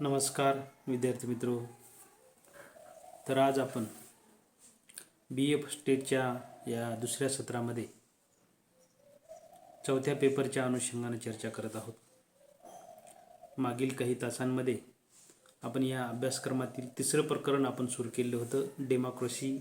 नमस्कार विद्यार्थी मित्रो. तर आज आपण BA स्टेटच्या या दुसऱ्या सत्रामध्ये चौथ्या पेपरच्या अनुषंगाने चर्चा करत आहोत. मागील काही तासांमध्ये आपण या अभ्यासक्रमातील तिसरं प्रकरण आपण सुरू केलं होतं, डेमोक्रेसी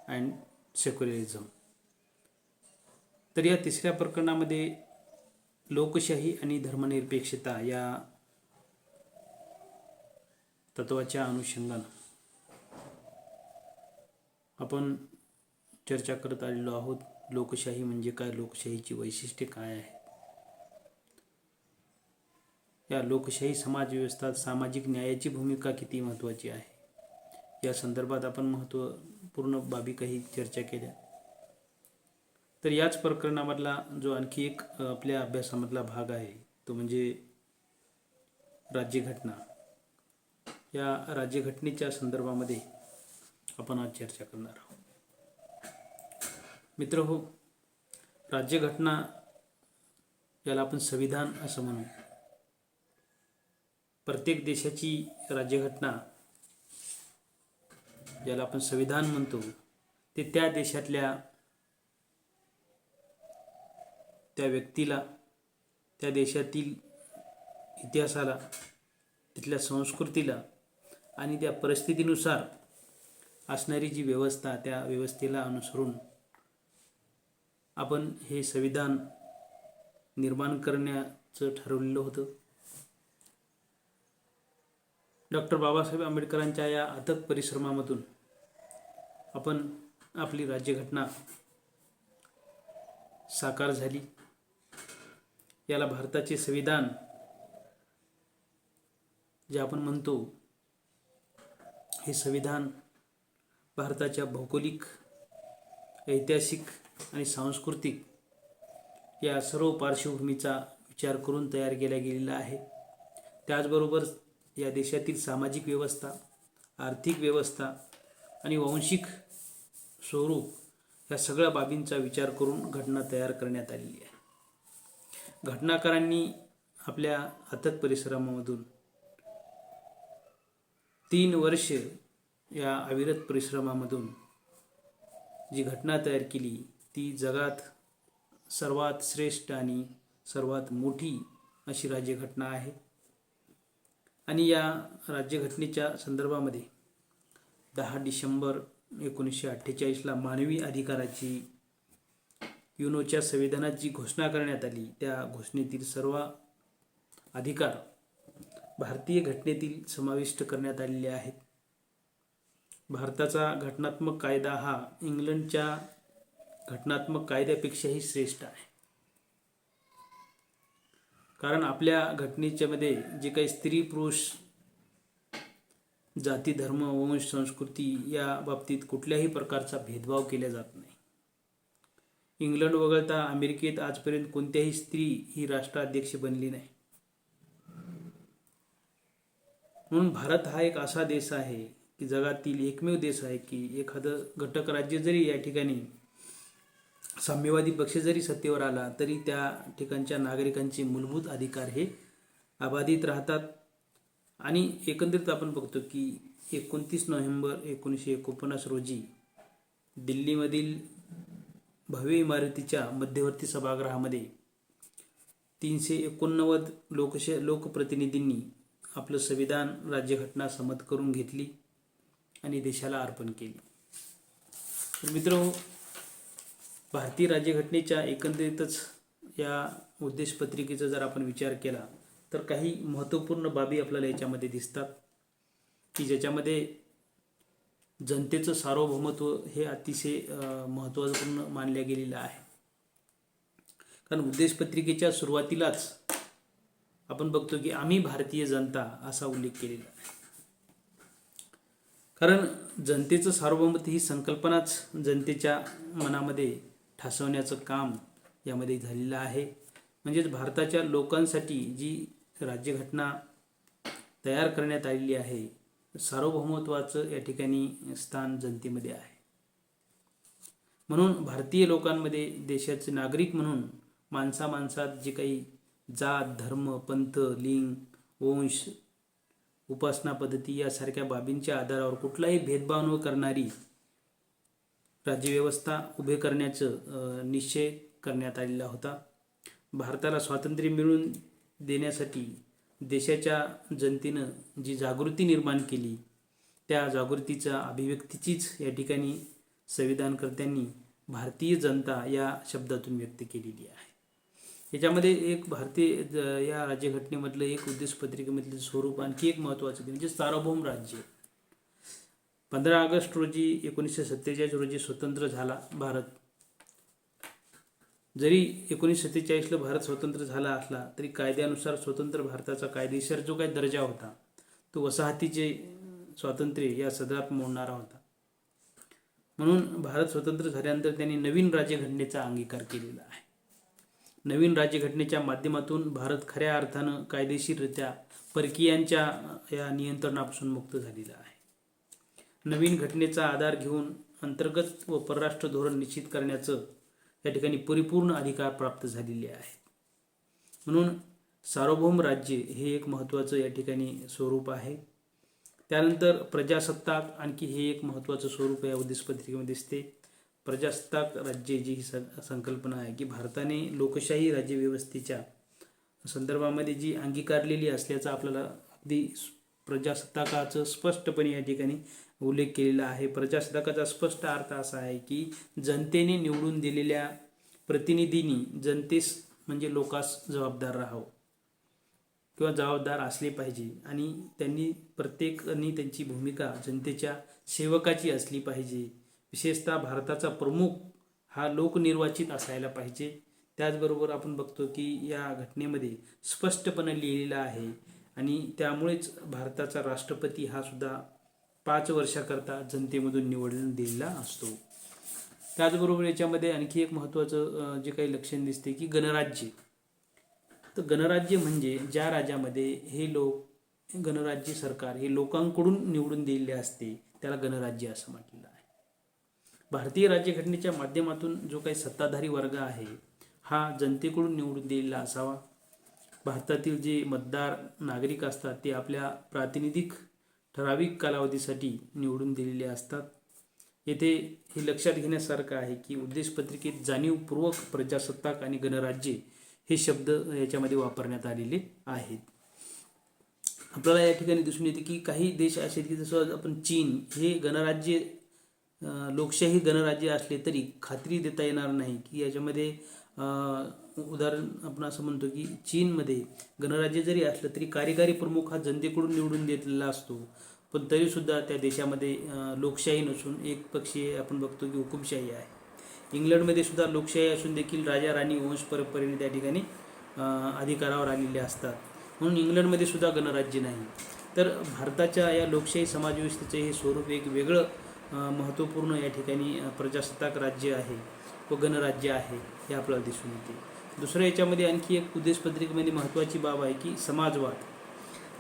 अँड सेक्युलरिझम. तर या तिसऱ्या प्रकरणामध्ये लोकशाही आणि धर्मनिरपेक्षता या तत्वाच्या अनुषंगानं आपण चर्चा करत आलेलो आहोत. लोकशाही म्हणजे काय, लोकशाहीची वैशिष्ट्ये काय आहेत, या लोकशाही समाज व्यवस्थेत सामाजिक न्यायाची भूमिका किती महत्त्वाची आहे, या संदर्भात आपण महत्त्वपूर्ण बाबी काही चर्चा केल्या. तर याच प्रकरणामधला जो आणखी एक आपल्या अभ्यासामधला भाग आहे तो म्हणजे राज्यघटना. या राज्यघटनेच्या संदर्भामध्ये आपण आज चर्चा करणार आहोत. मित्र हो, राज्यघटना याला आपण संविधान असं म्हणू. प्रत्येक देशाची राज्यघटना ज्याला आपण संविधान म्हणतो ते त्या देशातल्या त्या व्यक्तीला, त्या देशातील इतिहासाला, तिथल्या संस्कृतीला आणि त्या परिस्थितीनुसार असणारी जी व्यवस्था, त्या व्यवस्थेला अनुसरून आपण हे संविधान निर्माण करण्याचं ठरवलेलं होतं. डॉक्टर बाबासाहेब आंबेडकरांच्या या अथक परिश्रमामधून आपण आपली राज्यघटना साकार झाली. याला भारताचे संविधान जे आपण म्हणतो, हे संविधान भारताच्या भौगोलिक, ऐतिहासिक आणि सांस्कृतिक या सर्व पार्श्वभूमीचा विचार करून तयार केला गेलेला आहे. त्याचबरोबर या देशातील सामाजिक व्यवस्था, आर्थिक व्यवस्था आणि वांशिक स्वरूप या सगळ्या बाबींचा विचार करून घटना तयार करण्यात आलेली आहे. घटनाकारांनी आपल्या अथक परिश्रमामधून 3 वर्ष या अविरत परिश्रमामधून जी घटना तयार केली ती जगात सर्वात श्रेष्ठ आणि सर्वात मोठी अशी राज्यघटना आहे. आणि या राज्यघटनेच्या संदर्भामध्ये 10 डिसेंबर 1948ला मानवी अधिकाराची युनोच्या संविधानात जी घोषणा करण्यात आली, त्या घोषणेतील सर्व अधिकार भारतीय घटनेतील समाविष्ट करण्यात आलेले आहेत. भारताचा घटनात्मक कायदा हा इंग्लंडच्या घटनात्मक कायद्यापेक्षाही श्रेष्ठ आहे. कारण आपल्या घटनेच्या मध्ये जे काही स्त्री पुरुष, जाती, धर्म, वंश, संस्कृती या बाबतीत कुठल्याही प्रकारचा भेदभाव केला जात नाही. इंग्लंड वगळता अमेरिकेत आजपर्यंत कोणत्याही स्त्री ही राष्ट्राध्यक्ष बनली नाही. म्हणून भारत हा एक असा देश आहे की जगातील एकमेव देश आहे की एखादं घटक राज्य जरी या ठिकाणी साम्यवादी पक्ष जरी सत्तेवर आला तरी त्या ठिकाणच्या नागरिकांचे मूलभूत अधिकार हे अबाधित राहतात. आणि एकंदरीत आपण बघतो की 29 नोव्हेंबर 1949 रोजी दिल्लीमधील भव्य इमारतीच्या मध्यवर्ती सभागृहामध्ये 389 लोकप्रतिनिधींनी आपलं संविधान, राज्यघटना संमत करून घेतली आणि देशाला अर्पण केली. तर मित्रांनो, भारतीय राज्यघटनेच्या एकंदरीतच या उद्देशपत्रिकेचा जर आपण विचार केला तर काही महत्त्वपूर्ण बाबी आपल्याला याच्यामध्ये दिसतात की ज्याच्यामध्ये जनतेचं सार्वभौमत्व हे अतिशय महत्त्वपूर्ण मानले गेलेलं आहे. कारण उद्देशपत्रिकेच्या सुरुवातीलाच आपण बघतो की आम्ही भारतीय जनता असा उल्लेख केलेला आहे. कारण जनतेचं सार्वभौमत्व ही संकल्पनाच जनतेच्या मनामध्ये ठासवण्याचं काम यामध्ये झालेलं आहे. म्हणजेच भारताच्या लोकांसाठी जी राज्यघटना तयार करण्यात आलेली आहे, सार्वभौमत्वाचं या ठिकाणी स्थान जनतेमध्ये आहे. म्हणून भारतीय लोकांमध्ये देशाचे नागरिक म्हणून माणसात जे काही जात, धर्म, पंथ, लिंग, वंश उपासना पद्धती यासारख्या बाबींच्या आधारावर कुठलाही भेदभाव न करणारी राज्यव्यवस्था उभे करण्याचं निश्चय करण्यात आलेला होता. भारताला स्वातंत्र्य मिळवून देण्यासाठी देशाच्या जनतेनं जी जागृती निर्माण केली, त्या जागृतीच्या अभिव्यक्तीचीच या ठिकाणी संविधानकर्त्यांनी भारतीय जनता या शब्दातून व्यक्त केलेली आहे. याच्यामध्ये एक भारतीय या राज्यघटनेमधलं एक उद्देशपत्रिकेमधलं स्वरूप आणखी एक महत्त्वाचं म्हणजे सार्वभौम राज्य. 15 ऑगस्ट रोजी 1947 रोजी स्वतंत्र झाला भारत. जरी 1947ला भारत स्वतंत्र झाला असला तरी कायद्यानुसार स्वतंत्र भारताचा कायदेशीर जो काही दर्जा होता तो वसाहतीचे स्वातंत्र्य या सदरात मोडणारा होता. म्हणून भारत स्वतंत्र झाल्यानंतर त्यांनी नवीन राज्यघटनेचा अंगीकार केलेला आहे. नवीन राज्यघटनेच्या माध्यमातून भारत खऱ्या अर्थानं कायदेशीररित्या परकीयांच्या या नियंत्रणापासून मुक्त झालेला आहे. नवीन घटनेचा आधार घेऊन अंतर्गत व परराष्ट्र धोरण निश्चित करण्याचं या ठिकाणी परिपूर्ण अधिकार प्राप्त झालेले आहेत. म्हणून सार्वभौम राज्य हे एक महत्त्वाचं या ठिकाणी स्वरूप आहे. त्यानंतर प्रजासत्ताक आणखी हे एक महत्त्वाचं स्वरूप या उद्देशपत्रिकेमध्ये दिसते. प्रजासत्ताक राज्य जी ही संकल्पना आहे की भारताने लोकशाही राज्यव्यवस्थेच्या संदर्भामध्ये जी अंगीकारलेली असल्याचा आपल्याला अगदी प्रजासत्ताकाचं स्पष्टपणे या ठिकाणी उल्लेख केलेला आहे. प्रजासत्ताकाचा स्पष्ट अर्थ असा आहे की जनतेने निवडून दिलेल्या प्रतिनिधींनी जनतेस म्हणजे लोकास जबाबदार राहावं किंवा जबाबदार असले पाहिजे आणि त्यांनी प्रत्येकाने त्यांची भूमिका जनतेच्या सेवकाची असली पाहिजे. विशेषतः भारताचा प्रमुख हा लोकनिर्वाचित असायला पाहिजे. त्याचबरोबर आपण बघतो की या घटनेमध्ये स्पष्टपणे लिहिलेलं आहे आणि त्यामुळेच भारताचा राष्ट्रपती हा सुद्धा 5 वर्षाकरता जनतेमधून निवडून दिलेला असतो. त्याचबरोबर याच्यामध्ये आणखी एक महत्त्वाचं जे काही लक्षण दिसते की गणराज्य. तर गणराज्य म्हणजे ज्या राज्यामध्ये हे लोक गणराज्य सरकार हे लोकांकडून निवडून दिलेले असते त्याला गणराज्य असं म्हटलेलं आहे. भारतीय राज्यघटनेच्या माध्यमातून जो काही सत्ताधारी वर्ग आहे हा जनतेकडून निवडून दिलेला असावा. भारतातील जे मतदार नागरिक असतात ते आपल्या प्रातिनिधिक ठराविक कालावधीसाठी निवडून दिलेले असतात. येथे हे लक्षात घेण्यासारखं आहे की उद्देशपत्रिकेत जाणीवपूर्वक प्रजासत्ताक आणि गणराज्य हे शब्द याच्यामध्ये वापरण्यात आलेले आहेत. आपल्याला या ठिकाणी दिसून येते की काही देश असे की जसं आपण चीन हे गणराज्य लोकशाही गणराज्य असले तरी खात्री देता येणार नाही की याच्यामध्ये उदाहरण आपण असं म्हणतो की चीनमध्ये गणराज्य जरी असलं तरी कार्यकारी प्रमुख हा जनतेकडून निवडून दिलेला असतो, पण तरीसुद्धा त्या देशामध्ये लोकशाही नसून एक पक्षीय आपण बघतो की हुकुमशाही आहे. इंग्लंडमध्ये सुद्धा लोकशाही असून देखील राजा राणी वंश परंपरेने त्या ठिकाणी अधिकारावर आलेले असतात. म्हणून इंग्लंडमध्ये सुद्धा गणराज्य नाही. तर भारताच्या या लोकशाही समाजव्यवस्थेचं हे स्वरूप एक वेगळं महत्त्वपूर्ण या ठिकाणी प्रजासत्ताक राज्य आहे व गणराज्य आहे हे आपल्याला दिसून येते. दुसरं याच्यामध्ये आणखी एक उद्देशपत्रिकेमध्ये महत्त्वाची बाब आहे की समाजवाद.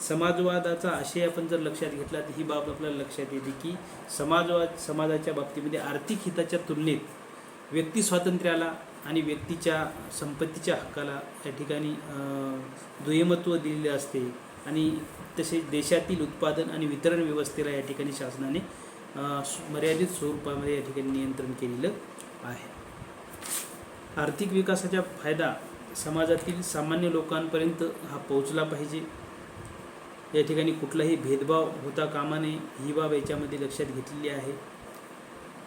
समाजवादाचा आशय आपण जर लक्षात घेतला तर ही बाब आपल्याला लक्षात येते की समाजाच्या बाबतीमध्ये आर्थिक हिताच्या तुलनेत व्यक्ती स्वातंत्र्याला आणि व्यक्तीच्या संपत्तीच्या हक्काला या ठिकाणी दुय्यमत्व दिलेले असते आणि तसेच देशातील उत्पादन आणि वितरण व्यवस्थेला या ठिकाणी शासनाने मर्यादित स्वरूपामध्ये या ठिकाणी नियंत्रण केलेलं आहे. आर्थिक विकासाचा फायदा समाजातील सामान्य लोकांपर्यंत हा पोहोचला पाहिजे. या ठिकाणी कुठलाही भेदभाव होता कामा नये ही बाब याच्यामध्ये लक्षात घेतलेली आहे.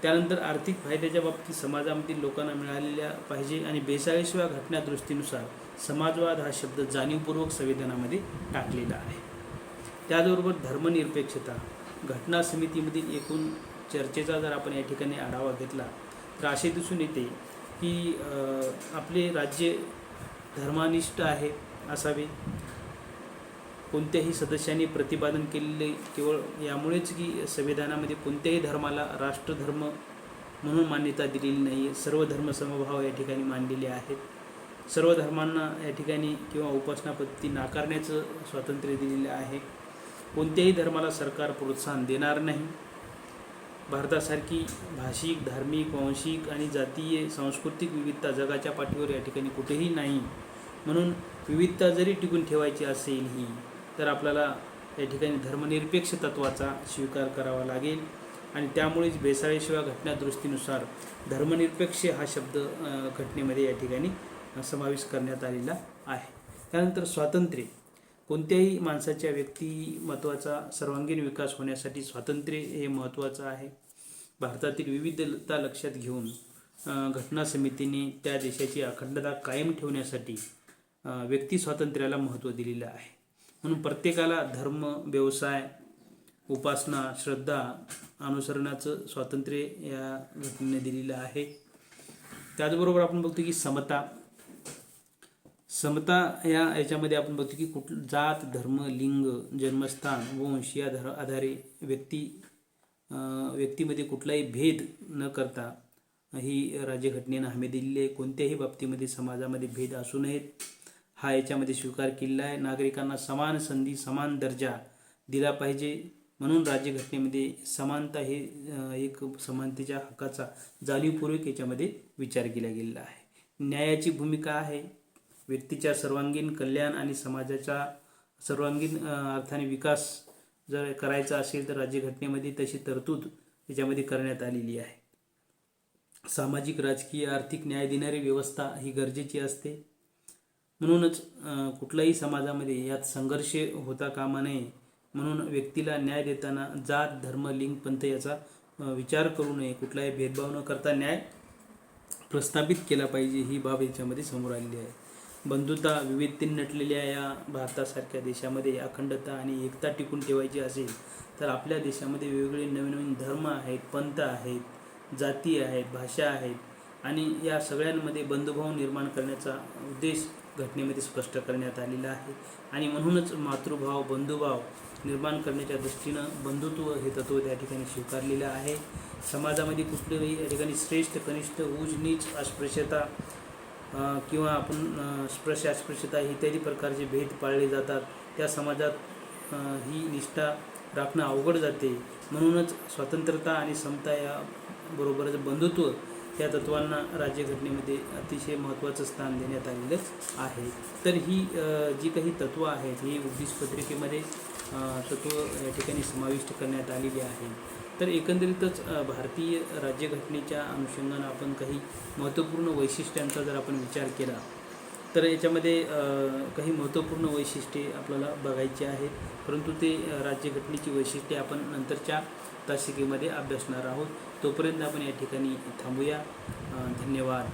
त्यानंतर आर्थिक फायद्याच्या बाबतीत समाजामधील लोकांना मिळालेल्या पाहिजे आणि 42व्या घटना दुरुस्तीनुसार समाजवाद हा शब्द जाणीवपूर्वक संविधानामध्ये टाकलेला आहे. त्याचबरोबर धर्मनिरपेक्षता. घटना समितीमधील एकूण चर्चेचा जर आपण या ठिकाणी आढावा घेतला तर असे दिसून येते की आपले राज्य धर्मनिष्ठ आहे असावे. कोणत्याही सदस्यांनी प्रतिपादन केलेले केवळ यामुळेच की संविधानामध्ये कोणत्याही धर्माला राष्ट्रधर्म म्हणून मान्यता दिलेली नाही आहे. सर्व धर्मसमभाव या ठिकाणी मांडलेले आहेत. सर्व धर्मांना या ठिकाणी किंवा उपासना पद्धती नाकारण्याचं स्वातंत्र्य दिलेलं आहे. कोणत्याही धर्माला सरकार प्रोत्साहन देणार नाही. भारतासारखी भाषिक, धार्मिक, वांशिक आणि जातीय सांस्कृतिक विविधता जगाच्या पाठीवर या ठिकाणी कुठेही नाही. म्हणून विविधता जरी टिकून ठेवायची असेल ही तर आपल्याला या ठिकाणी धर्मनिरपेक्ष तत्त्वाचा स्वीकार करावा लागेल आणि त्यामुळेच भेसाळेशिवाय घटनादुरुस्तीनुसार धर्मनिरपेक्ष हा शब्द घटनेमध्ये या ठिकाणी समावेश करण्यात आलेला आहे. त्यानंतर स्वातंत्र्य. कोणत्याही माणसाच्या व्यक्तिमत्वाचा सर्वांगीण विकास होण्यासाठी स्वातंत्र्य हे महत्त्वाचं आहे. भारतातील विविधता लक्षात घेऊन घटना समितीने त्या देशाची अखंडता कायम ठेवण्यासाठी व्यक्ती स्वातंत्र्याला महत्त्व दिलेलं आहे. म्हणून प्रत्येकाला धर्म, व्यवसाय, उपासना, श्रद्धा अनुसरणाचं स्वातंत्र्य या घटनेने दिलेलं आहे. त्याचबरोबर आपण बघतो की समता याच्यामध्ये आपण बघतो की जात, धर्म, लिंग, जन्मस्थान, वंश या आधारे व्यक्तीमध्ये कुठलाही भेद न करता ही राज्यघटनेनं हमी दिलेली आहे. कोणत्याही बाबतीमध्ये समाजामध्ये भेद असू नयेत हा याच्यामध्ये स्वीकार केलेला आहे. नागरिकांना समान संधी, समान दर्जा दिला पाहिजे. म्हणून राज्यघटनेमध्ये समानता हे एक समानतेच्या हक्काचा जाणीवपूर्वक याच्यामध्ये विचार केला गेलेला आहे. न्यायाची भूमिका आहे. व्यक्तीच्या सर्वांगीण कल्याण आणि समाजाचा सर्वांगीण अर्थाने विकास जर करायचा असेल तर राज्यघटनेमध्ये तशी तरतूद त्याच्यामध्ये करण्यात आलेली आहे. सामाजिक, राजकीय, आर्थिक न्याय देणारी व्यवस्था ही गरजेची असते. म्हणूनच कुठल्याही समाजामध्ये यात संघर्ष होता कामा नये. म्हणून व्यक्तीला न्याय देताना जात, धर्म, लिंग, पंथ याचा विचार करू नये. कुठलाही भेदभाव न करता न्याय प्रस्थापित केला पाहिजे ही बाब याच्यामध्ये समोर आलेली आहे. बंधुता, विविधतेने नटलेल्या या भारतासारख्या देशामध्ये अखंडता आणि एकता टिकून ठेवायची असेल तर आपल्या देशामध्ये वेगवेगळे नवीन नवीन धर्म आहेत, पंथ आहेत, जाती आहेत, भाषा आहेत आणि या सगळ्यांमध्ये बंधुभाव निर्माण करण्याचा उद्देश घटनेमध्ये स्पष्ट करण्यात आलेला आहे. आणि म्हणूनच मातृभाव, बंधुभाव निर्माण करण्याच्या दृष्टीनं बंधुत्व हे तत्त्व त्या ठिकाणी स्वीकारलेलं आहे. समाजामध्ये कुठल्याही या ठिकाणी श्रेष्ठ, कनिष्ठ, उच्च नीच, अस्पृश्यता किंवा आपण स्पृश्य, अस्पृश्यता इत्यादी प्रकारचे भेद पाळले जातात. त्या समाजात ही निष्ठा राखणं अवघड जाते. म्हणूनच स्वतंत्रता आणि समता या बरोबरच बंधुत्व या तत्त्वांना राज्यघटनेमध्ये अतिशय महत्त्वाचं स्थान देण्यात आलेलं आहे. तर ही जी काही तत्त्व आहेत ही उद्दिष्टपत्रिकेमध्ये तत्त्व या ठिकाणी समाविष्ट करण्यात आलेली आहे. तर एकंदरीतच भारतीय राज्यघटनेच्या अनुषंगानं आपण काही महत्त्वपूर्ण वैशिष्ट्यांचा जर आपण विचार केला तर याच्यामध्ये काही महत्त्वपूर्ण वैशिष्ट्ये आपल्याला बघायची आहेत. परंतु ते राज्यघटनेची वैशिष्ट्ये आपण नंतरच्या तासिकेमध्ये अभ्यासणार आहोत. तोपर्यंत आपण या ठिकाणी थांबूया. धन्यवाद.